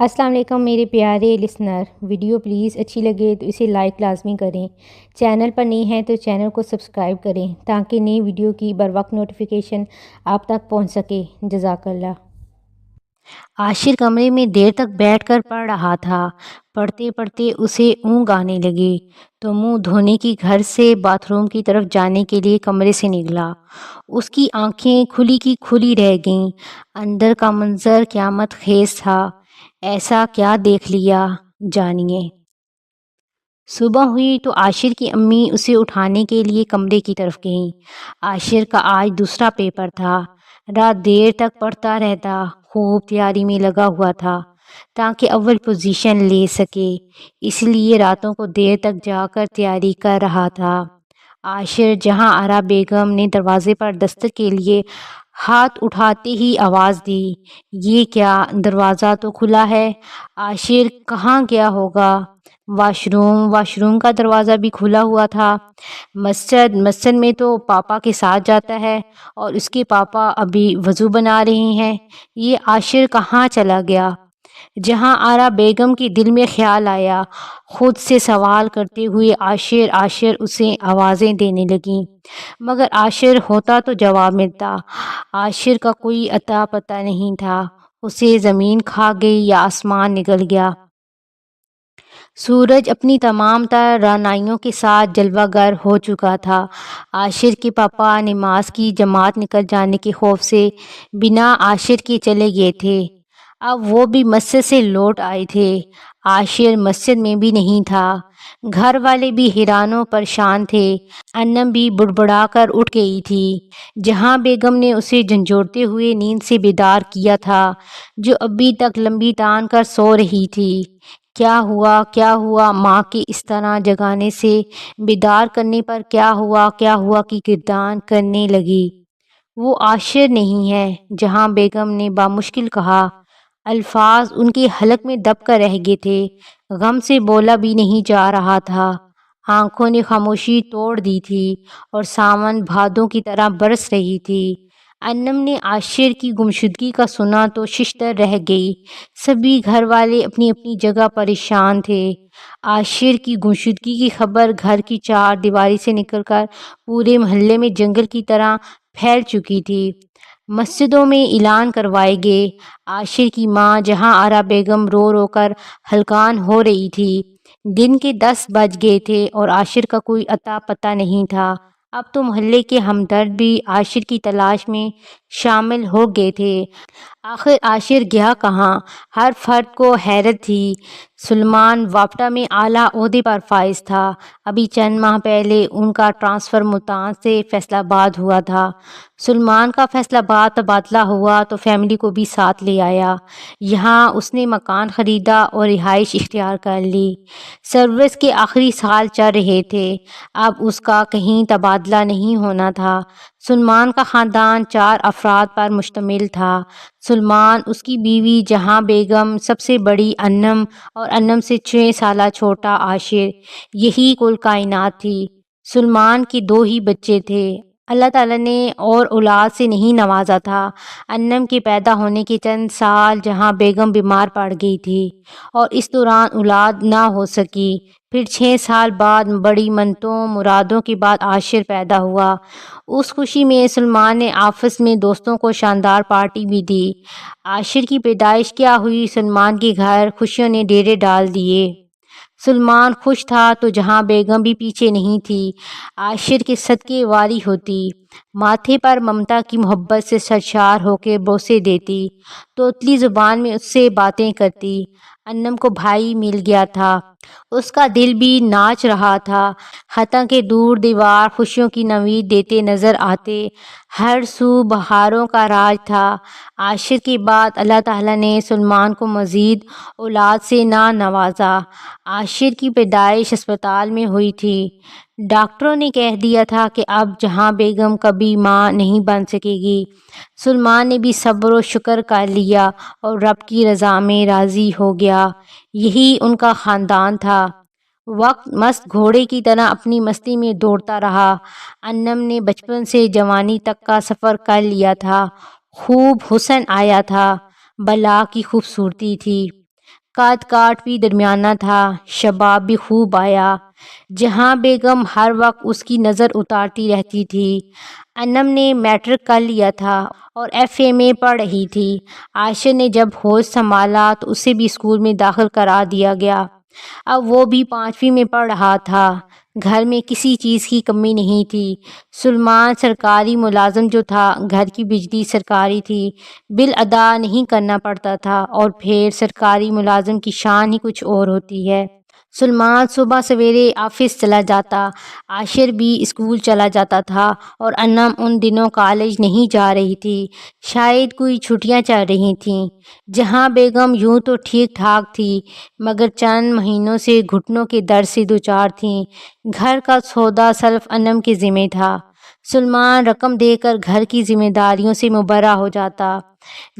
السلام علیکم میرے پیارے لسنر، ویڈیو پلیز اچھی لگے تو اسے لائک لازمی کریں۔ چینل پر نہیں ہیں تو چینل کو سبسکرائب کریں تاکہ نئی ویڈیو کی بروقت نوٹیفیکیشن آپ تک پہنچ سکے۔ جزاک اللہ۔ عاشر کمرے میں دیر تک بیٹھ کر پڑھ رہا تھا۔ پڑھتے پڑھتے اسے اونگ آنے لگی تو منہ دھونے کی گھر سے باتھ روم کی طرف جانے کے لیے کمرے سے نکلا۔ اس کی آنکھیں کھلی کی کھلی رہ گئیں۔ اندر کا منظر قیامت خیز تھا۔ ایسا کیا دیکھ لیا، جانیے۔ صبح ہوئی تو عاشر کی امی اسے اٹھانے کے لیے کمرے کی طرف گئیں۔ عاشر کا آج دوسرا پیپر تھا۔ رات دیر تک پڑھتا رہتا، خوب تیاری میں لگا ہوا تھا تاکہ اول پوزیشن لے سکے، اس لیے راتوں کو دیر تک جا کر تیاری کر رہا تھا۔ عاشر جہاں آرا بیگم نے دروازے پر دستک کے لیے ہاتھ اٹھاتے ہی آواز دی، یہ کیا، دروازہ تو کھلا ہے۔ عاشر کہاں گیا ہوگا؟ واش روم کا دروازہ بھی کھلا ہوا تھا۔ مسجد میں تو پاپا کے ساتھ جاتا ہے اور اس کے پاپا ابھی وضو بنا رہے ہیں، یہ عاشر کہاں چلا گیا؟ جہاں آرا بیگم کے دل میں خیال آیا، خود سے سوال کرتے ہوئے عاشر اسے آوازیں دینے لگیں، مگر عاشر ہوتا تو جواب ملتا۔ عاشر کا کوئی اتا پتہ نہیں تھا، اسے زمین کھا گئی یا آسمان نگل گیا۔ سورج اپنی تمام تر رعنائیوں کے ساتھ جلوہ گر ہو چکا تھا۔ عاشر کے پاپا نماز کی جماعت نکل جانے کے خوف سے بنا عاشر کے چلے گئے تھے۔ اب وہ بھی مسجد سے لوٹ آئے تھے۔ عاشر مسجد میں بھی نہیں تھا۔ گھر والے بھی حیران و پریشان تھے۔ انم بھی بڑبڑا کر اٹھ گئی تھی۔ جہاں بیگم نے اسے جھنجھوڑتے ہوئے نیند سے بیدار کیا تھا، جو ابھی تک لمبی تان کر سو رہی تھی۔ کیا ہوا ماں کے اس طرح جگانے سے، بیدار کرنے پر کیا ہوا کی گردان کرنے لگی۔ وہ عاشر نہیں ہے، جہاں بیگم نے بامشکل کہا۔ الفاظ ان کے حلق میں دب کر رہ گئے تھے، غم سے بولا بھی نہیں جا رہا تھا۔ آنکھوں نے خاموشی توڑ دی تھی اور ساون بھادوں کی طرح برس رہی تھی۔ انم نے عاشر کی گمشدگی کا سنا تو ششدر رہ گئی۔ سبھی گھر والے اپنی اپنی جگہ پریشان تھے۔ عاشر کی گمشدگی کی خبر گھر کی چار دیواری سے نکل کر پورے محلے میں جنگل کی طرح پھیل چکی تھی۔ مسجدوں میں اعلان کروائے گئے۔ عاشر کی ماں جہاں آرا بیگم رو رو کر ہلکان ہو رہی تھی۔ دن کے 10 بج گئے تھے اور عاشر کا کوئی اتا پتہ نہیں تھا۔ اب تو محلے کے ہمدرد بھی عاشر کی تلاش میں شامل ہو گئے تھے۔ آخر عاشر گیا کہاں؟ ہر فرد کو حیرت تھی۔ سلیمان وابٹا میں اعلیٰ عہدے پر فائز تھا۔ ابھی چند ماہ پہلے ان کا ٹرانسفر ملتان سے فیصل آباد ہوا تھا۔ سلیمان کا فیصل آباد تبادلہ ہوا تو فیملی کو بھی ساتھ لے آیا۔ یہاں اس نے مکان خریدا اور رہائش اختیار کر لی۔ سروس کے آخری سال چل رہے تھے، اب اس کا کہیں تبادلہ نہیں ہونا تھا۔ سلیمان کا خاندان 4 افراد پر مشتمل تھا۔ سلیمان، اس کی بیوی جہاں بیگم، سب سے بڑی انم اور انم سے 6 سالہ چھوٹا عاشر، یہی کل کائنات تھی۔ سلیمان کے 2 ہی بچے تھے۔ اللہ تعالیٰ نے اور اولاد سے نہیں نوازا تھا۔ انم کے پیدا ہونے کے چند سال جہاں بیگم بیمار پڑ گئی تھی اور اس دوران اولاد نہ ہو سکی۔ پھر 6 سال بعد بڑی منتوں مرادوں کے بعد عاشر پیدا ہوا۔ اس خوشی میں سلیمان نے آفس میں دوستوں کو شاندار پارٹی بھی دی۔ عاشر کی پیدائش کیا ہوئی، سلیمان کے گھر خوشیوں نے ڈیرے ڈال دیے۔ سلیمان خوش تھا تو جہاں بیگم بھی پیچھے نہیں تھی۔ عاشر کے صدقے واری ہوتی، ماتھے پر ممتا کی محبت سے سرشار ہو کے بوسے دیتی، توتلی زبان میں اس سے باتیں کرتی۔ انم کو بھائی مل گیا تھا، اس کا دل بھی ناچ رہا تھا۔ حتیٰ کہ دور دیوار خوشیوں کی نوید دیتے نظر آتے، ہر سو بہاروں کا راج تھا۔ عاشر کے بعد اللہ تعالیٰ نے سلیمان کو مزید اولاد سے نہ نوازا۔ عاشر کی پیدائش ہسپتال میں ہوئی تھی۔ ڈاکٹروں نے کہہ دیا تھا کہ اب جہاں بیگم کبھی ماں نہیں بن سکے گی۔ سلیمان نے بھی صبر و شکر کر لیا اور رب کی رضا میں راضی ہو گیا۔ یہی ان کا خاندان تھا۔ وقت مست گھوڑے کی طرح اپنی مستی میں دوڑتا رہا۔ انم نے بچپن سے جوانی تک کا سفر کر لیا تھا۔ خوب حسن آیا تھا، بلا کی خوبصورتی تھی۔ قد کاٹ بھی درمیانہ تھا، شباب بھی خوب آیا۔ جہاں بیگم ہر وقت اس کی نظر اتارتی رہتی تھی۔ انم نے میٹرک کر لیا تھا اور ایف اے میں پڑھ رہی تھی۔ عاشر نے جب ہوش سنبھالا تو اسے بھی اسکول میں داخل کرا دیا گیا۔ اب وہ بھی 5ویں میں پڑھ رہا تھا۔ گھر میں کسی چیز کی کمی نہیں تھی۔ سلیمان سرکاری ملازم جو تھا، گھر کی بجلی سرکاری تھی، بل ادا نہیں کرنا پڑتا تھا، اور پھر سرکاری ملازم کی شان ہی کچھ اور ہوتی ہے۔ سلیمان صبح سویرے آفس چلا جاتا، عاشر بھی اسکول چلا جاتا تھا، اور انم ان دنوں کالج نہیں جا رہی تھی، شاید کوئی چھٹیاں چل رہی تھیں۔ جہاں بیگم یوں تو ٹھیک ٹھاک تھی، مگر چند مہینوں سے گھٹنوں کے درد سے دوچار تھیں۔ گھر کا سودا صرف انم کے ذمہ تھا۔ سلیمان رقم دے کر گھر کی ذمہ داریوں سے مبرا ہو جاتا۔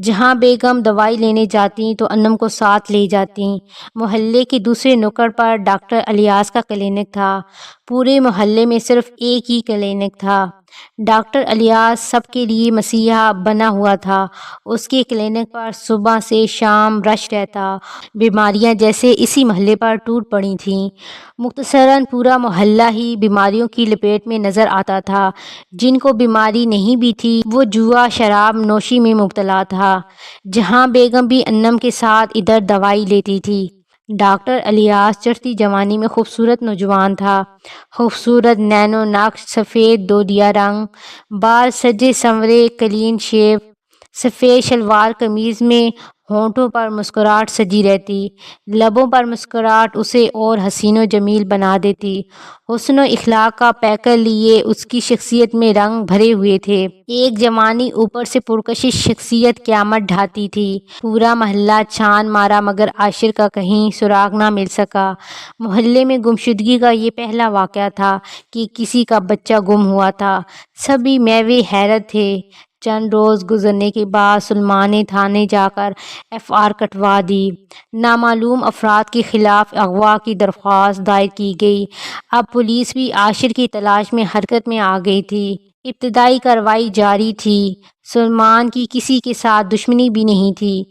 جہاں بیگم دوائی لینے جاتی تو انم کو ساتھ لے جاتی۔ محلے کے دوسرے نکڑ پر ڈاکٹر الیاس کا کلینک تھا۔ پورے محلے میں صرف ایک ہی کلینک تھا۔ ڈاکٹر الیاس سب کے لیے مسیحا بنا ہوا تھا۔ اس کے کلینک پر صبح سے شام رش رہتا۔ بیماریاں جیسے اسی محلے پر ٹوٹ پڑی تھیں۔ مختصراً پورا محلہ ہی بیماریوں کی لپیٹ میں نظر آتا تھا۔ جن کو بیماری نہیں بھی تھی وہ جوا شراب نوشی میں مبتلا تھا۔ جہاں بیگم بھی انم کے ساتھ ادھر دوائی لیتی تھی۔ ڈاکٹر الیاس چڑھتی جوانی میں خوبصورت نوجوان تھا۔ خوبصورت نینو نقش، سفید دودیا رنگ، بال سجے سنورے، کلین شیو، سفید شلوار قمیض میں، ہونٹوں پر مسکراہٹ سجی رہتی، لبوں پر مسکراہٹ اسے اور حسین و جمیل بنا دیتی۔ حسن و اخلاق کا پیکر لیے اس کی شخصیت میں رنگ بھرے ہوئے تھے۔ ایک جوانی اوپر سے پرکشش شخصیت قیامت ڈھاتی تھی۔ پورا محلہ چھان مارا مگر عاشر کا کہیں سراغ نہ مل سکا۔ محلے میں گمشدگی کا یہ پہلا واقعہ تھا کہ کسی کا بچہ گم ہوا تھا۔ سبھی میوے حیرت تھے۔ چند روز گزرنے کے بعد سلیمان نے تھانے جا کر ایف آر کٹوا دی۔ نامعلوم افراد کے خلاف اغوا کی درخواست دائر کی گئی۔ اب پولیس بھی عاشر کی تلاش میں حرکت میں آ گئی تھی۔ ابتدائی کارروائی جاری تھی۔ سلیمان کی کسی کے ساتھ دشمنی بھی نہیں تھی۔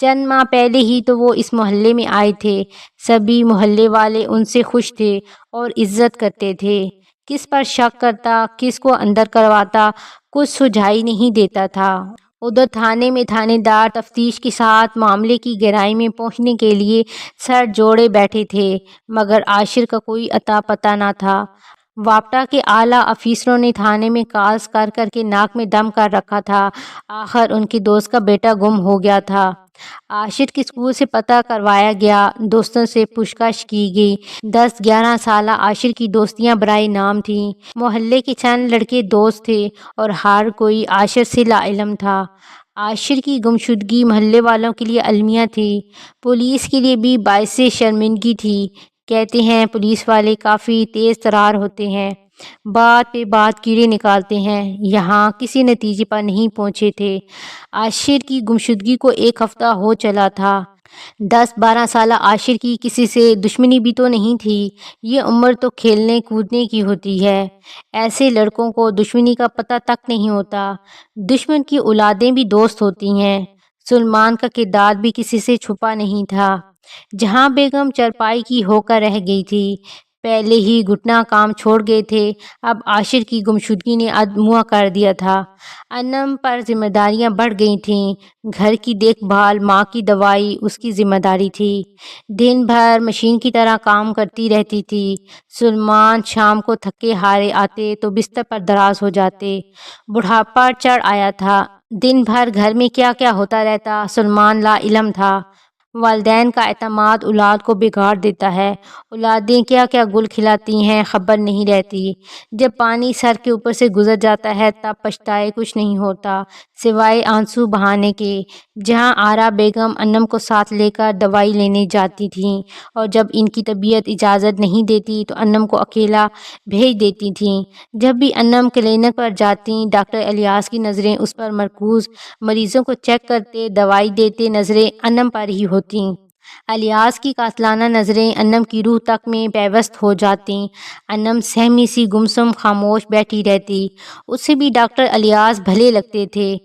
چند ماہ پہلے ہی تو وہ اس محلے میں آئے تھے۔ سبھی محلے والے ان سے خوش تھے اور عزت کرتے تھے۔ کس پر شک کرتا، کس کو اندر کرواتا، کچھ سجھائی نہیں دیتا تھا۔ ادھر تھانے میں تھانے دار تفتیش کے ساتھ معاملے کی گہرائی میں پہنچنے کے لیے سر جوڑے بیٹھے تھے، مگر عاشر کا کوئی اتا پتہ نہ تھا۔ واپٹا کے اعلیٰ افیسروں نے تھانے میں کالز کر کر کے ناک میں دم کر رکھا تھا۔ آخر ان کے دوست کا بیٹا گم ہو گیا تھا۔ عاشر کے اسکول سے پتہ کروایا گیا، دوستوں سے پوچھ گچھ کی گئی۔ 10-11 سالہ عاشر کی دوستیاں برائے نام تھیں۔ محلے کے چند لڑکے دوست تھے اور ہر کوئی عاشر سے لا علم تھا۔ عاشر کی گمشدگی محلے والوں کے لیے المیہ تھی، پولیس کے لیے بھی باعث شرمندگی تھی۔ کہتے ہیں پولیس والے کافی تیز ترار ہوتے ہیں، بات پہ بات کیڑے نکالتے ہیں۔ یہاں کسی نتیجے پر نہیں پہنچے تھے۔ عاشر کی گمشدگی کو 1 ہفتہ ہو چلا تھا۔ 10-12 سالہ عاشر کی کسی سے دشمنی بھی تو نہیں تھی۔ یہ عمر تو کھیلنے کودنے کی ہوتی ہے۔ ایسے لڑکوں کو دشمنی کا پتہ تک نہیں ہوتا۔ دشمن کی اولادیں بھی دوست ہوتی ہیں۔ سلیمان کا کردار بھی کسی سے چھپا نہیں تھا۔ جہاں بیگم چارپائی کی ہو کر رہ گئی تھی، پہلے ہی گھٹنا کام چھوڑ گئے تھے، اب عاشر کی گمشدگی نے ادموا کر دیا تھا۔ انم پر ذمہ داریاں بڑھ گئی تھیں۔ گھر کی دیکھ بھال، ماں کی دوائی اس کی ذمہ داری تھی۔ دن بھر مشین کی طرح کام کرتی رہتی تھی۔ سلیمان شام کو تھکے ہارے آتے تو بستر پر دراز ہو جاتے۔ بڑھاپا چڑھ آیا تھا۔ دن بھر گھر میں کیا کیا ہوتا رہتا، سلیمان لا علم تھا۔ والدین کا اعتماد اولاد کو بگاڑ دیتا ہے۔ اولادیں کیا کیا گل کھلاتی ہیں، خبر نہیں رہتی۔ جب پانی سر کے اوپر سے گزر جاتا ہے تب پچھتائے کچھ نہیں ہوتا سوائے آنسو بہانے کے۔ جہاں آرا بیگم انم کو ساتھ لے کر دوائی لینے جاتی تھیں، اور جب ان کی طبیعت اجازت نہیں دیتی تو انم کو اکیلا بھیج دیتی تھیں۔ جب بھی انم کلینک پر جاتی، ڈاکٹر الیاس کی نظریں اس پر مرکوز، مریضوں کو چیک کرتے، دوائی دیتے نظریں انم پر ہی ہوتیں۔ الیاس کی قاتلانہ نظریں انم کی روح تک میں پیوست ہو جاتیں۔ انم سہمی سی گمسم خاموش بیٹھی رہتی۔ اسے بھی ڈاکٹر الیاس بھلے لگتے تھے۔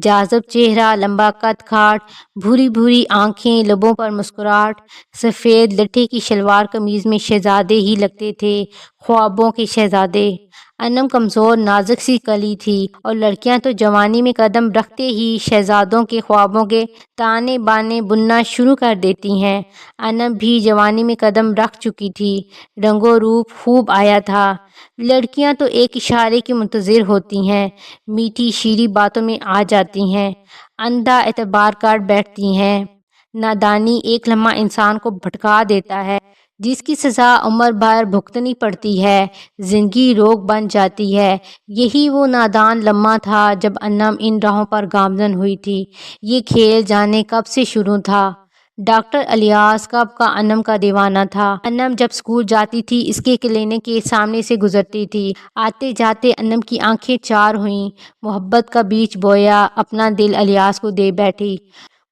جاذب چہرہ، لمبا قد کاٹ، بھوری بھوری آنکھیں، لبوں پر مسکراہٹ، سفید لٹھے کی شلوار قمیض میں شہزادے ہی لگتے تھے، خوابوں کے شہزادے۔ انم کمزور نازک سی کلی تھی، اور لڑکیاں تو جوانی میں قدم رکھتے ہی شہزادوں کے خوابوں کے تانے بانے بننا شروع کر دیتی ہیں۔ انم بھی جوانی میں قدم رکھ چکی تھی، رنگ و روپ خوب آیا تھا۔ لڑکیاں تو ایک اشارے کی منتظر ہوتی ہیں، میٹھی شیریں باتوں میں آ جاتی ہیں، اندھا اعتبار کر بیٹھتی ہیں۔ نادانی ایک لمحہ انسان کو بھٹکا دیتا ہے، جس کی سزا عمر بھر بھگتنی پڑتی ہے، زندگی روگ بن جاتی ہے۔ یہی وہ نادان لمحہ تھا جب انم ان راہوں پر گامزن ہوئی تھی۔ یہ کھیل جانے کب سے شروع تھا۔ ڈاکٹر الیاس کب کا انم کا دیوانہ تھا۔ انم جب اسکول جاتی تھی، اس کے کلینک کے سامنے سے گزرتی تھی۔ آتے جاتے انم کی آنکھیں چار ہوئیں، محبت کا بیج بویا، اپنا دل الیاس کو دے بیٹھی۔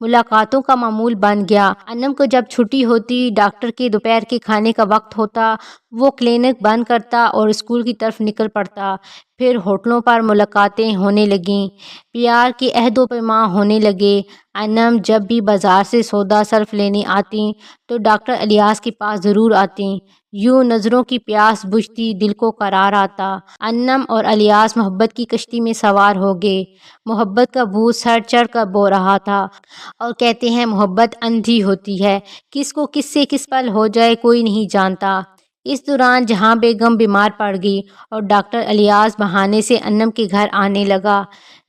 ملاقاتوں کا معمول بن گیا۔ انم کو جب چھٹی ہوتی، ڈاکٹر کے دوپہر کے کھانے کا وقت ہوتا، وہ کلینک بند کرتا اور اسکول کی طرف نکل پڑتا۔ پھر ہوٹلوں پر ملاقاتیں ہونے لگیں، پیار کے عہد و پیماں ہونے لگے۔ انم جب بھی بازار سے سودا صرف لینے آتیں تو ڈاکٹر الیاس کے پاس ضرور آتیں۔ یوں نظروں کی پیاس بجھتی، دل کو قرار آتا۔ انم اور الیاس محبت کی کشتی میں سوار ہو گئے۔ محبت کا بھوت سر چڑھ کر بو رہا تھا، اور کہتے ہیں محبت اندھی ہوتی ہے، کس کو کس سے کس پل ہو جائے کوئی نہیں جانتا۔ اس دوران جہاں بیگم بیمار پڑ گئی اور ڈاکٹر الیاس بہانے سے انم کے گھر آنے لگا۔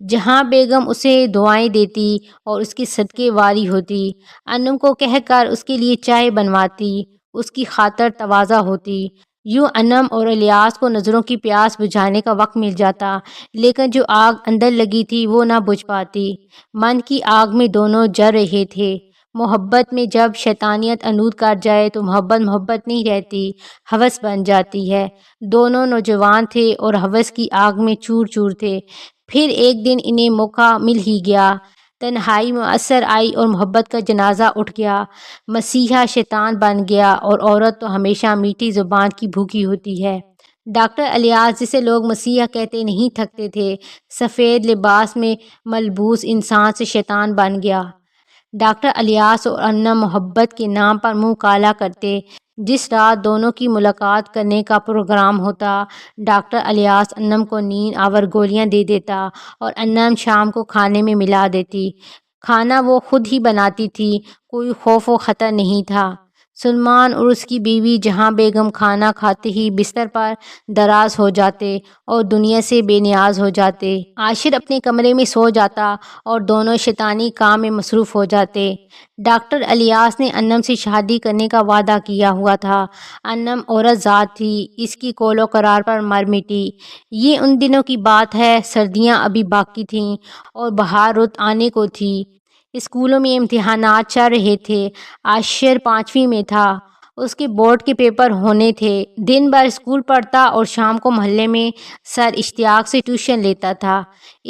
جہاں بیگم اسے دعائیں دیتی اور اس کے صدقے واری ہوتی، انم کو کہہ کر اس کے لیے چائے بنواتی، اس کی خاطر تواضع ہوتی۔ یوں انم اور الیاس کو نظروں کی پیاس بجھانے کا وقت مل جاتا، لیکن جو آگ اندر لگی تھی وہ نہ بجھ پاتی۔ من کی آگ میں دونوں جل رہے تھے۔ محبت میں جب شیطانیت انود کر جائے تو محبت محبت نہیں رہتی، ہوس بن جاتی ہے۔ دونوں نوجوان تھے اور ہوس کی آگ میں چور چور تھے۔ پھر ایک دن انہیں موقع مل ہی گیا۔ تنہائی مؤثر آئی اور محبت کا جنازہ اٹھ گیا۔ مسیحا شیطان بن گیا، اور عورت تو ہمیشہ میٹھی زبان کی بھوکی ہوتی ہے۔ ڈاکٹر الیاس، جسے لوگ مسیحا کہتے، نہیں تھکتے تھے۔ سفید لباس میں ملبوس انسان سے شیطان بن گیا۔ ڈاکٹر الیاس اور انم محبت کے نام پر منہ کالا کرتے۔ جس رات دونوں کی ملاقات کرنے کا پروگرام ہوتا، ڈاکٹر الیاس انم کو نیند آور گولیاں دے دیتا اور انم شام کو کھانے میں ملا دیتی۔ کھانا وہ خود ہی بناتی تھی، کوئی خوف و خطر نہیں تھا۔ سلمان اور اس کی بیوی جہاں بیگم کھانا کھاتے ہی بستر پر دراز ہو جاتے اور دنیا سے بے نیاز ہو جاتے۔ عاشر اپنے کمرے میں سو جاتا اور دونوں شیطانی کام میں مصروف ہو جاتے۔ ڈاکٹر الیاس نے انم سے شادی کرنے کا وعدہ کیا ہوا تھا۔ انم عورت ذات تھی، اس کی قول و قرار پر مر مٹی۔ یہ ان دنوں کی بات ہے، سردیاں ابھی باقی تھیں اور بہار رت آنے کو تھی۔ اسکولوں میں امتحانات چل رہے تھے۔ عاشر 5ویں میں تھا، اس کے بورڈ کے پیپر ہونے تھے۔ دن بھر اسکول پڑھتا اور شام کو محلے میں سر اشتیاق سے ٹیوشن لیتا تھا۔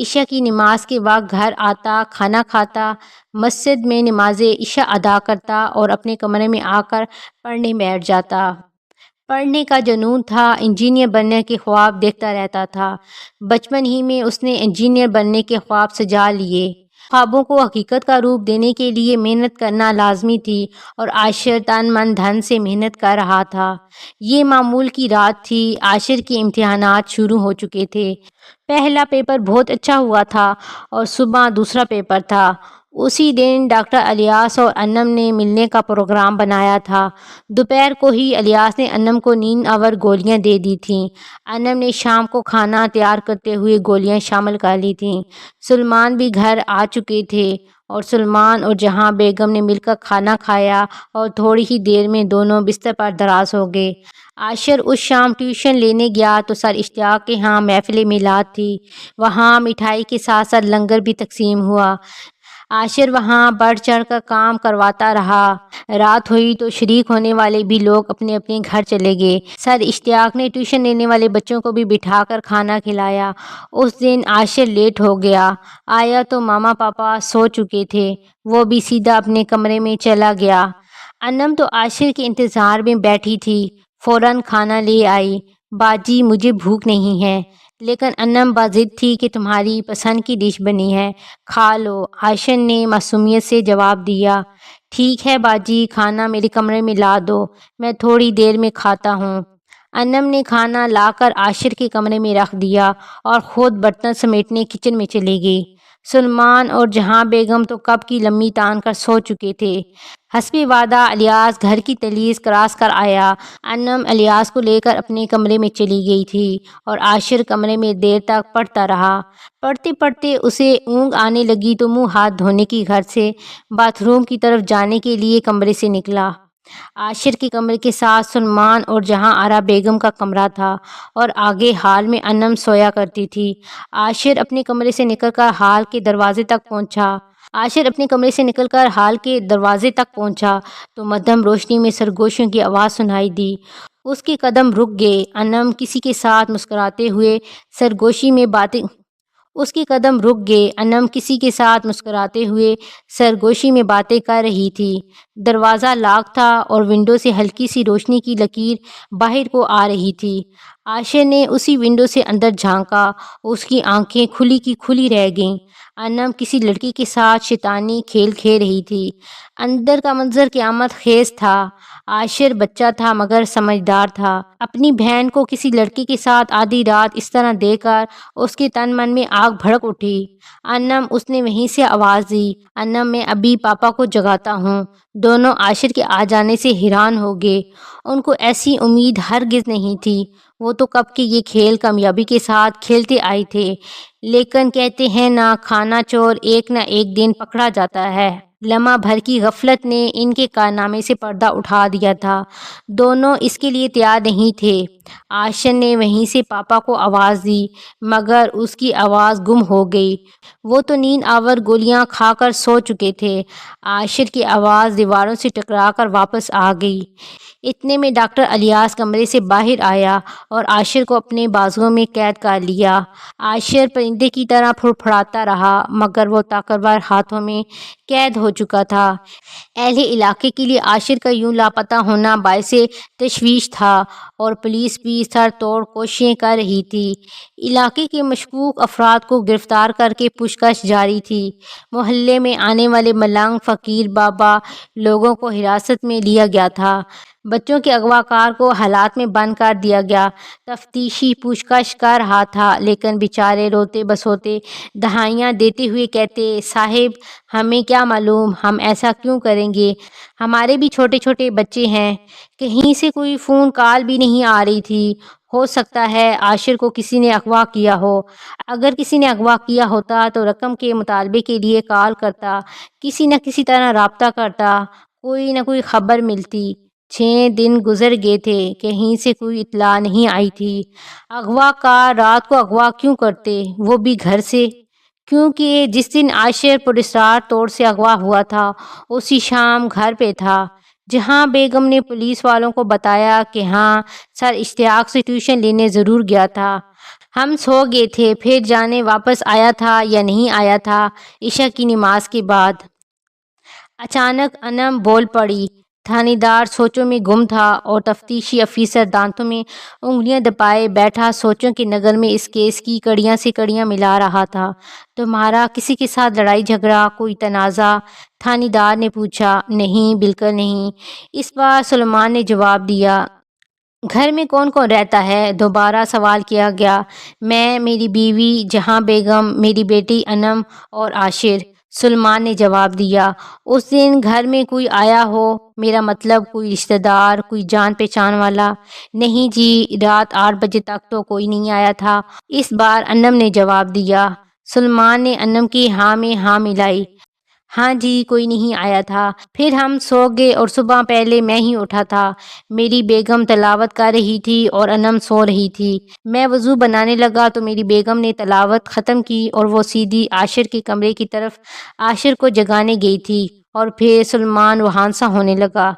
عشاء کی نماز کے وقت گھر آتا، کھانا کھاتا، مسجد میں نماز عشاء ادا کرتا اور اپنے کمرے میں آ کر پڑھنے بیٹھ جاتا۔ پڑھنے کا جنون تھا، انجینئر بننے کے خواب دیکھتا رہتا تھا۔ بچپن ہی میں اس نے انجینئر بننے کے خواب سجا لیے۔ خوابوں کو حقیقت کا روپ دینے کے لیے محنت کرنا لازمی تھی، اور عاشر تن من دھن سے محنت کر رہا تھا۔ یہ معمول کی رات تھی۔ عاشر کے امتحانات شروع ہو چکے تھے۔ پہلا پیپر بہت اچھا ہوا تھا اور صبح دوسرا پیپر تھا۔ اسی دن ڈاکٹر الیاس اور انم نے ملنے کا پروگرام بنایا تھا۔ دوپہر کو ہی الیاس نے انم کو نیند آور گولیاں دے دی تھیں۔ انم نے شام کو کھانا تیار کرتے ہوئے گولیاں شامل کر لی تھیں۔ سلمان بھی گھر آ چکے تھے، اور سلمان اور جہاں بیگم نے مل کر کھانا کھایا اور تھوڑی ہی دیر میں دونوں بستر پر دراز ہو گئے۔ عاشر اس شام ٹیوشن لینے گیا تو سر اشتیاق کے ہاں محفل میلاد تھی۔ وہاں مٹھائی کے ساتھ ساتھ لنگر بھی تقسیم ہوا۔ عاشر وہاں بڑھ چڑھ کر کام کرواتا رہا۔ رات ہوئی تو شریک ہونے والے بھی لوگ اپنے اپنے گھر چلے گئے۔ سر اشتیاق نے ٹیوشن لینے والے بچوں کو بھی بٹھا کر کھانا کھلایا۔ اس دن عاشر لیٹ ہو گیا۔ آیا تو ماما پاپا سو چکے تھے، وہ بھی سیدھا اپنے کمرے میں چلا گیا۔ انم تو عاشر کے انتظار میں بیٹھی تھی، فوراً کھانا لے آئی۔ باجی مجھے بھوک نہیں ہے، لیکن انم باضد تھی کہ تمہاری پسند کی ڈش بنی ہے، کھا لو۔ عاشر نے معصومیت سے جواب دیا، ٹھیک ہے باجی، کھانا میرے کمرے میں لا دو، میں تھوڑی دیر میں کھاتا ہوں۔ انم نے کھانا لا کر عاشر کے کمرے میں رکھ دیا اور خود برتن سمیٹنے کچن میں چلی گئی۔ سلمان اور جہاں بیگم تو کب کی لمبی تان کر سو چکے تھے۔ حسب وعدہ الیاس گھر کی دہلیز کراس کر آیا۔ انم الیاس کو لے کر اپنے کمرے میں چلی گئی تھی اور عاشر کمرے میں دیر تک پڑھتا رہا۔ پڑھتے پڑھتے اسے اونگ آنے لگی تو منہ ہاتھ دھونے کی گھر سے باتھ روم کی طرف جانے کے لیے کمرے سے نکلا۔ عاشر کے کمرے کے ساتھ سلمان اور جہاں آرا بیگم کا کمرہ تھا اور آگے ہال میں انم سویا کرتی تھی۔ عاشر اپنے کمرے سے نکل کر ہال کے دروازے تک پہنچا تو مدھم روشنی میں سرگوشیوں کی آواز سنائی دی۔ اس کے قدم رک گئے۔ انم کسی کے ساتھ مسکراتے ہوئے سرگوشی میں باتیں کر رہی تھی۔ دروازہ لاک تھا اور ونڈو سے ہلکی سی روشنی کی لکیر باہر کو آ رہی تھی۔ عاشر نے اسی ونڈو سے اندر جھانکا، اس کی آنکھیں کھلی کی کھلی رہ گئیں۔ انم کسی لڑکی کے ساتھ شیطانی کھیل کھیل رہی تھی۔ اندر کا منظر قیامت خیز تھا۔ عاشر بچہ تھا مگر سمجھدار تھا۔ اپنی بہن کو کسی لڑکی کے ساتھ آدھی رات اس طرح دیکھ کر اس کے تن من میں آگ بھڑک اٹھی۔ انم، اس نے وہیں سے آواز دی، انم میں ابھی پاپا کو جگاتا ہوں۔ دونوں عاشر کے آ جانے سے حیران ہو گئے۔ ان کو ایسی امید ہرگز نہیں تھی۔ وہ تو کب کے یہ کھیل کامیابی کے ساتھ کھیلتے آئے تھے، لیکن کہتے ہیں نا، کھانا چور ایک نہ ایک دن پکڑا جاتا ہے۔ لمحہ بھر کی غفلت نے ان کے کارنامے سے پردہ اٹھا دیا تھا۔ دونوں اس کے لیے تیار نہیں تھے۔ عاشر نے وہیں سے پاپا کو آواز دی مگر اس کی آواز گم ہو گئی۔ وہ تو نیند آور گولیاں کھا کر سو چکے تھے۔ عاشر کی آواز دیواروں سے ٹکرا کر واپس آ گئی۔ اتنے میں ڈاکٹر الیاس کمرے سے باہر آیا اور عاشر کو اپنے بازوؤں میں قید کر لیا۔ عاشر پرندے کی طرح پھڑپھڑاتا رہا مگر وہ طاقتور ہاتھوں میں قید ہو چکا تھا۔ اہل علاقے کے لیے عاشر کا یوں لاپتہ ہونا باعث تشویش تھا اور پولیس بھی سر توڑ کوششیں کر رہی تھی۔ علاقے کے مشکوک افراد کو گرفتار کر کے پوچھ گچھ جاری تھی۔ محلے میں آنے والے ملنگ، فقیر، بابا لوگوں کو حراست میں لیا گیا تھا۔ بچوں کے اغوا کار کو حالات میں بند کر دیا گیا۔ تفتیشی پوچھ گچھ کر رہا تھا لیکن بیچارے روتے بسوتے دہائیاں دیتے ہوئے کہتے، صاحب ہمیں کیا معلوم، ہم ایسا کیوں کریں گے، ہمارے بھی چھوٹے چھوٹے بچے ہیں۔ کہیں سے کوئی فون کال بھی نہیں آ رہی تھی۔ ہو سکتا ہے عاشر کو کسی نے اغوا کیا ہو۔ اگر کسی نے اغوا کیا ہوتا تو رقم کے مطالبے کے لیے کال کرتا، کسی نہ کسی طرح رابطہ کرتا، کوئی نہ کوئی خبر ملتی۔ 6 دن گزر گئے تھے، کہیں سے کوئی اطلاع نہیں آئی تھی۔ اغوا کار رات کو اغوا کیوں کرتے، وہ بھی گھر سے؟ کیونکہ جس دن عاشر پراسرار طور سے اغوا ہوا تھا اسی شام گھر پہ تھا۔ جہاں بیگم نے پولیس والوں کو بتایا کہ ہاں، سر اشتیاق سے ٹیوشن لینے ضرور گیا تھا، ہم سو گئے تھے، پھر جانے واپس آیا تھا یا نہیں آیا تھا۔ عشاء کی نماز کے بعد اچانک انم بول پڑی۔ تھانے دار سوچوں میں گم تھا اور تفتیشی افیسر دانتوں میں انگلیاں دبائے بیٹھا سوچوں کے نگر میں اس کیس کی کڑیاں سے کڑیاں ملا رہا تھا۔ تمہارا کسی کے ساتھ لڑائی جھگڑا، کوئی تنازع؟ تھانے دار نے پوچھا۔ نہیں، بالکل نہیں، اس بار سلمان نے جواب دیا۔ گھر میں کون کون رہتا ہے؟ دوبارہ سوال کیا گیا۔ میں، میری بیوی جہاں بیگم، میری بیٹی انم اور عاشر، سلمان نے جواب دیا۔ اس دن گھر میں کوئی آیا ہو؟ میرا مطلب کوئی رشتہ دار، کوئی جان پہچان والا؟ نہیں جی، رات 8 بجے تک تو کوئی نہیں آیا تھا، اس بار انم نے جواب دیا۔ سلمان نے انم کی ہاں میں ہاں ملائی۔ ہاں جی، کوئی نہیں آیا تھا۔ پھر ہم سو گئے اور صبح پہلے میں ہی اٹھا تھا۔ میری بیگم تلاوت کر رہی تھی اور انم سو رہی تھی۔ میں وضو بنانے لگا تو میری بیگم نے تلاوت ختم کی اور وہ سیدھی عاشر کے کمرے کی طرف عاشر کو جگانے گئی تھی اور پھر سلمان وہاں سا ہونے لگا۔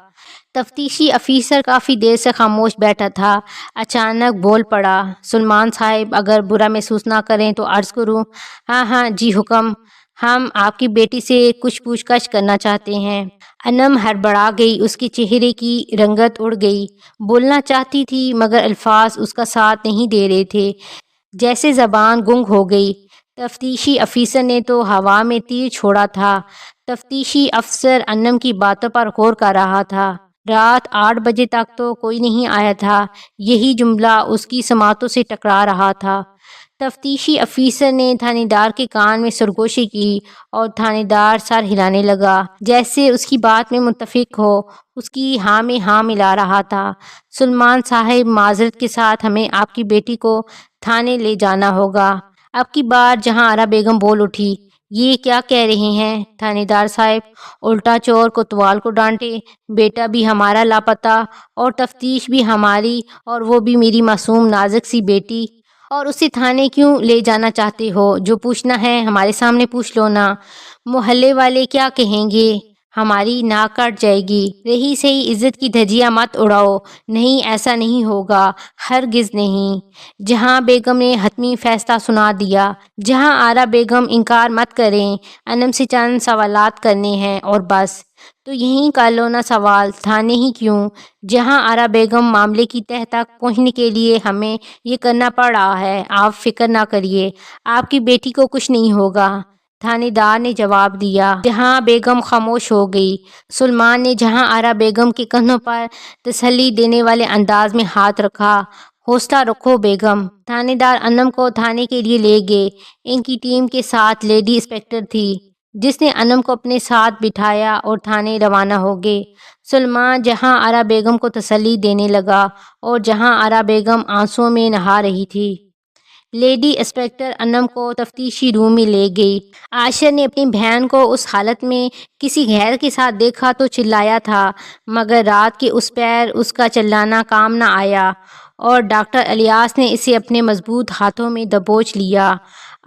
تفتیشی افیسر کافی دیر سے خاموش بیٹھا تھا۔ اچانک بول پڑا، سلمان صاحب اگر برا محسوس نہ کریں تو عرض کروں۔ ہاں ہاں جی، حکم۔ ہم آپ کی بیٹی سے کچھ پوچھ گچھ کرنا چاہتے ہیں۔ انم ہڑبڑا گئی، اس کے چہرے کی رنگت اڑ گئی، بولنا چاہتی تھی مگر الفاظ اس کا ساتھ نہیں دے رہے تھے، جیسے زبان گنگ ہو گئی۔ تفتیشی افیسر نے تو ہوا میں تیر چھوڑا تھا۔ تفتیشی افسر انم کی باتوں پر غور کر رہا تھا۔ رات 8 بجے تک تو کوئی نہیں آیا تھا، یہی جملہ اس کی سماعتوں سے ٹکرا رہا تھا۔ تفتیشی افیسر نے تھانے دار کے کان میں سرگوشی کی اور تھانے دار سر ہلانے لگا، جیسے اس کی بات میں متفق ہو، اس کی ہاں میں ہاں ملا رہا تھا۔ سلیمان صاحب، معذرت کے ساتھ ہمیں آپ کی بیٹی کو تھانے لے جانا ہوگا۔ اب کی بار جہاں آرا بیگم بول اٹھی، یہ کیا کہہ رہے ہیں تھانے دار صاحب؟ الٹا چور کوتوال کو ڈانٹے، بیٹا بھی ہمارا لاپتہ اور تفتیش بھی ہماری، اور وہ بھی میری معصوم نازک سی بیٹی، اور اسے تھانے کیوں لے جانا چاہتے ہو؟ جو پوچھنا ہے ہمارے سامنے پوچھ لو نا، محلے والے کیا کہیں گے؟ ہماری ناک کٹ جائے گی۔ رہی سہی عزت کی دھجیاں مت اڑاؤ۔ نہیں، ایسا نہیں ہوگا، ہرگز نہیں۔ جہاں بیگم نے حتمی فیصلہ سنا دیا۔ جہاں آرا بیگم، انکار مت کریں، انم سے چند سوالات کرنے ہیں اور بس۔ تو یہیں کر لو نا سوال، تھانے ہی کیوں؟ جہاں آرا بیگم، معاملے کی تہہ تک پہنچنے کے لیے ہمیں یہ کرنا پڑ رہا ہے۔ آپ فکر نہ کریے، آپ کی بیٹی کو کچھ نہیں ہوگا، تھانے دار نے جواب دیا۔ جہاں بیگم خاموش ہو گئی۔ سلیمان نے جہاں آرا بیگم کے کندھوں پر تسلی دینے والے انداز میں ہاتھ رکھا۔ حوصلہ رکھو بیگم۔ تھانے دار انم کو تھانے کے لیے لے گئے۔ ان کی ٹیم کے ساتھ لیڈی انسپکٹر تھی، جس نے انم کو اپنے ساتھ بٹھایا اور تھانے روانہ ہو گئے۔ سلیمان جہاں آرا بیگم کو تسلی دینے لگا اور جہاں آرا بیگم آنسوؤں میں نہا رہی تھی۔ لیڈی انسپکٹر انم کو تفتیشی روم میں لے گئی۔ عاشر نے اپنی بہن کو اس حالت میں کسی غیر کے ساتھ دیکھا تو چلایا تھا، مگر رات کے اس پہر اس کا چلانا کام نہ آیا اور ڈاکٹر الیاس نے اسے اپنے مضبوط ہاتھوں میں دبوچ لیا۔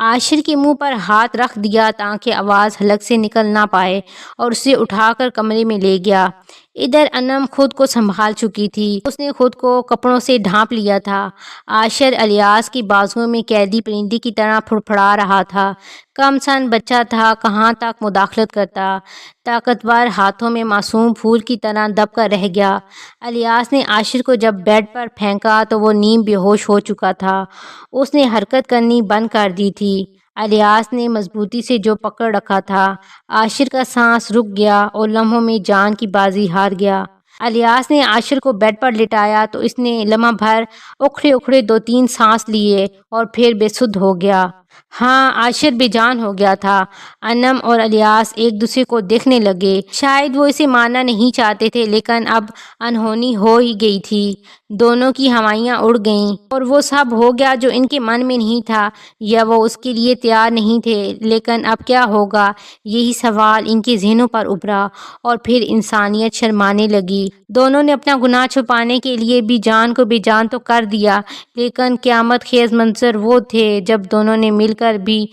عاشر کے منہ پر ہاتھ رکھ دیا تاکہ آواز حلق سے نکل نہ پائے اور اسے اٹھا کر کمرے میں لے گیا۔ ادھر انم خود کو سنبھال چکی تھی، اس نے خود کو کپڑوں سے ڈھانپ لیا تھا۔ عاشر الیاس کی بازوؤں میں قیدی پرندے کی طرح پھڑپھڑا رہا تھا۔ کم سن بچہ تھا، کہاں تک مداخلت کرتا، طاقتور ہاتھوں میں معصوم پھول کی طرح دب کر رہ گیا۔ الیاس نے عاشر کو جب بیڈ پر پھینکا تو وہ نیم بے ہوش ہو چکا تھا، اس نے حرکت کرنی بند کر دی تھی۔ الیاس نے مضبوطی سے جو پکڑ رکھا تھا، عاشر کا سانس رک گیا اور لمحوں میں جان کی بازی ہار گیا۔ الیاس نے عاشر کو بیڈ پر لٹایا تو اس نے لمحہ بھر اکھڑے اکھڑے 2-3 سانس لیے اور پھر بے سدھ ہو گیا۔ ہاں، عاشر بے جان ہو گیا تھا۔ انم اور الیاس ایک دوسرے کو دیکھنے لگے۔ شاید وہ اسے ماننا نہیں چاہتے تھے، لیکن اب انہونی ہو ہی گئی تھی۔ دونوں کی ہوائیاں اڑ گئیں اور وہ سب ہو گیا جو ان کے من میں نہیں تھا، یا وہ اس کے لیے تیار نہیں تھے۔ لیکن اب کیا ہوگا، یہی سوال ان کے ذہنوں پر ابھرا اور پھر انسانیت شرمانے لگی۔ دونوں نے اپنا گناہ چھپانے کے لیے بھی جان کو بے جان تو کر دیا، لیکن قیامت خیز منظر وہ تھے جب دونوں نے مل کر بھی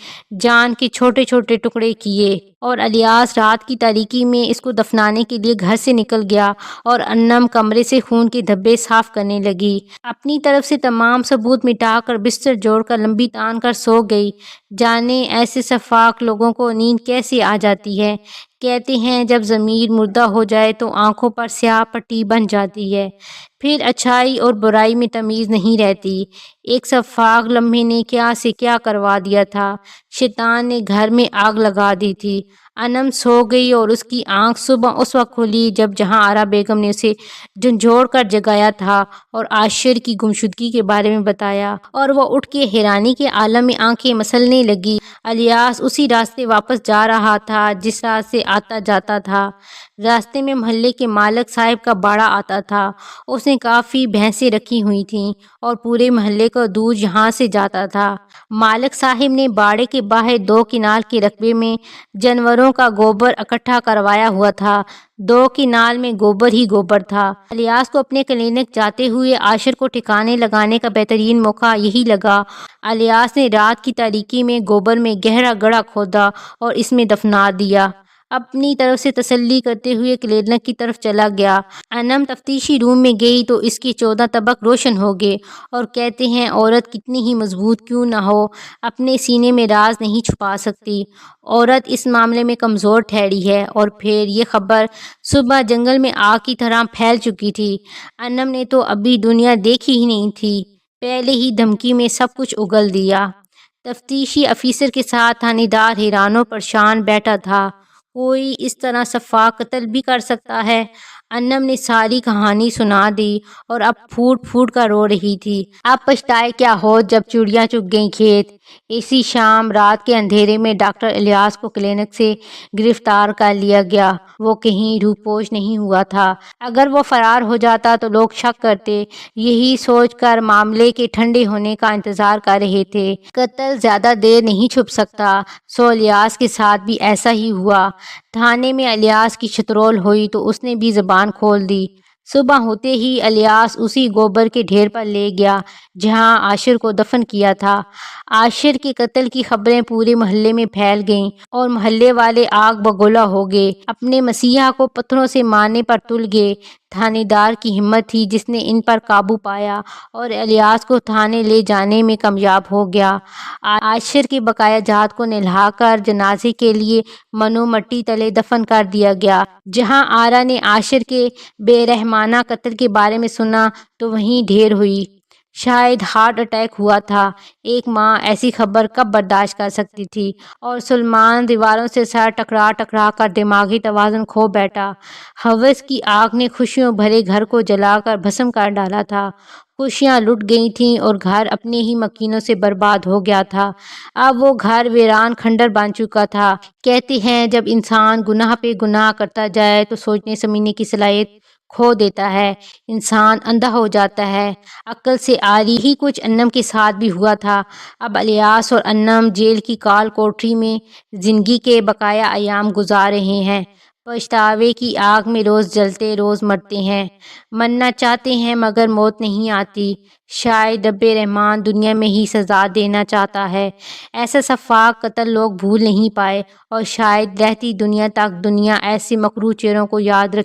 جان کے چھوٹے چھوٹے ٹکڑے کیے، اور الیاس رات کی تاریکی میں اس کو دفنانے کے لیے گھر سے نکل گیا اور انم کمرے سے خون کے دھبے صاف کرنے لگی۔ اپنی طرف سے تمام ثبوت مٹا کر بستر جوڑ کر لمبی تان کر سو گئی۔ جانے ایسے شفاق لوگوں کو نیند کیسے آ جاتی ہے؟ کہتے ہیں جب ضمیر مردہ ہو جائے تو آنکھوں پر سیاہ پٹی بن جاتی ہے، پھر اچھائی اور برائی میں تمیز نہیں رہتی۔ ایک شفاق لمحے نے کیا سے کیا کروا دیا تھا، شیطان نے گھر میں آگ لگا دی تھی۔ انم سو گئی اور اس کی آنکھ صبح اس وقت کھلی جب جہاں آرا بیگم نے اسے جھنجھوڑ کر جگایا تھا اور عاشر کی گمشدگی کے بارے میں بتایا، اور وہ اٹھ کے حیرانی کے عالم میں آنکھیں مسلنے لگی۔ الیاس اسی راستے واپس جا رہا تھا جس راہ سے آتا جاتا تھا۔ راستے میں محلے کے مالک صاحب کا باڑا آتا تھا۔ اس نے کافی بھینسیں رکھی ہوئی تھیں اور پورے محلے کا دودھ یہاں سے جاتا تھا۔ مالک صاحب نے باڑے کے باہر 2 کنال کے رقبے میں جانوروں کا گوبر اکٹھا کروایا ہوا تھا۔ 2 کنال میں گوبر ہی گوبر تھا۔ الیاس کو اپنے کلینک جاتے ہوئے عاشر کو ٹھکانے لگانے کا بہترین موقع یہی لگا۔ الیاس نے رات کی تاریکی میں گوبر میں گہرا گڑھا کھودا اور اس میں دفنا دیا۔ اپنی طرف سے تسلی کرتے ہوئے کلینک کی طرف چلا گیا۔ انم تفتیشی روم میں گئی تو اس کے 14 طبق روشن ہو گئے اور کہتے ہیں عورت کتنی ہی مضبوط کیوں نہ ہو اپنے سینے میں راز نہیں چھپا سکتی، عورت اس معاملے میں کمزور ٹھہری ہے۔ اور پھر یہ خبر صبح جنگل میں آگ کی طرح پھیل چکی تھی۔ انم نے تو ابھی دنیا دیکھی ہی نہیں تھی، پہلے ہی دھمکی میں سب کچھ اگل دیا۔ تفتیشی افیسر کے ساتھ تھانے دار حیران و پریشان بیٹھا تھا۔ کوئی اس طرح شفاف قتل بھی کر سکتا ہے؟ انم نے ساری کہانی سنا دی اور اب پھوٹ پھوٹ کر رو رہی تھی۔ اب پچھتائے کیا ہو جب چڑیاں چگ گئیں کھیت۔ اسی شام رات کے اندھیرے میں ڈاکٹر الیاس کو کلینک سے گرفتار کر لیا گیا۔ وہ کہیں روپوش نہیں ہوا تھا۔ اگر وہ فرار ہو جاتا تو لوگ شک کرتے، یہی سوچ کر معاملے کے ٹھنڈے ہونے کا انتظار کر رہے تھے۔ قتل زیادہ دیر نہیں چھپ سکتا، سو الیاس کے ساتھ بھی ایسا ہی ہوا۔ تھانے میں الیاس کی شترول ہوئی تو اس نے بھی زبان کھول دی۔ صبح ہوتے ہی الیاس اسی گوبر کے ڈھیر پر لے گیا جہاں عاشر کو دفن کیا تھا۔ عاشر کے قتل کی خبریں پورے محلے میں پھیل گئیں اور محلے والے آگ بگولا ہو گئے، اپنے مسیحا کو پتھروں سے مارنے پر تل گئے۔ تھانے دار کی ہمت تھی جس نے ان پر قابو پایا اور الیاس کو تھانے لے جانے میں کامیاب ہو گیا۔ عاشر کے بقایا جات کو نہلا کر جنازے کے لیے منو مٹی تلے دفن کر دیا گیا۔ جہاں آرا نے عاشر کے بے رحمانہ قتل کے بارے میں سنا تو وہیں ڈھیر ہوئی۔ شاید ہارٹ اٹیک ہوا تھا۔ ایک ماں ایسی خبر کب برداشت کر سکتی تھی؟ اور سلمان دیواروں سے سر ٹکرا ٹکرا کر دماغی توازن کھو بیٹھا۔ ہوس کی آگ نے خوشیوں بھرے گھر کو جلا کر بھسم کر ڈالا تھا۔ خوشیاں لٹ گئی تھیں اور گھر اپنے ہی مکینوں سے برباد ہو گیا تھا۔ اب وہ گھر ویران کھنڈر بن چکا تھا۔ کہتے ہیں جب انسان گناہ پہ گناہ کرتا جائے تو سوچنے سمجھنے کی صلاحیت کھو دیتا ہے، انسان اندھا ہو جاتا ہے، عقل سے عاری۔ یہی کچھ انم کے ساتھ بھی ہوا تھا۔ اب الیاس اور انم جیل کی کال کوٹری میں زندگی کے بقایا ایام گزار رہے ہیں، پچھتاوے کی آگ میں روز جلتے روز مرتے ہیں، مرنا چاہتے ہیں مگر موت نہیں آتی۔ شاید رب رحمان دنیا میں ہی سزا دینا چاہتا ہے۔ ایسا شفاف قتل لوگ بھول نہیں پائے اور شاید رہتی دنیا تک دنیا ایسے مکروہ چہروں کو یاد رکھے۔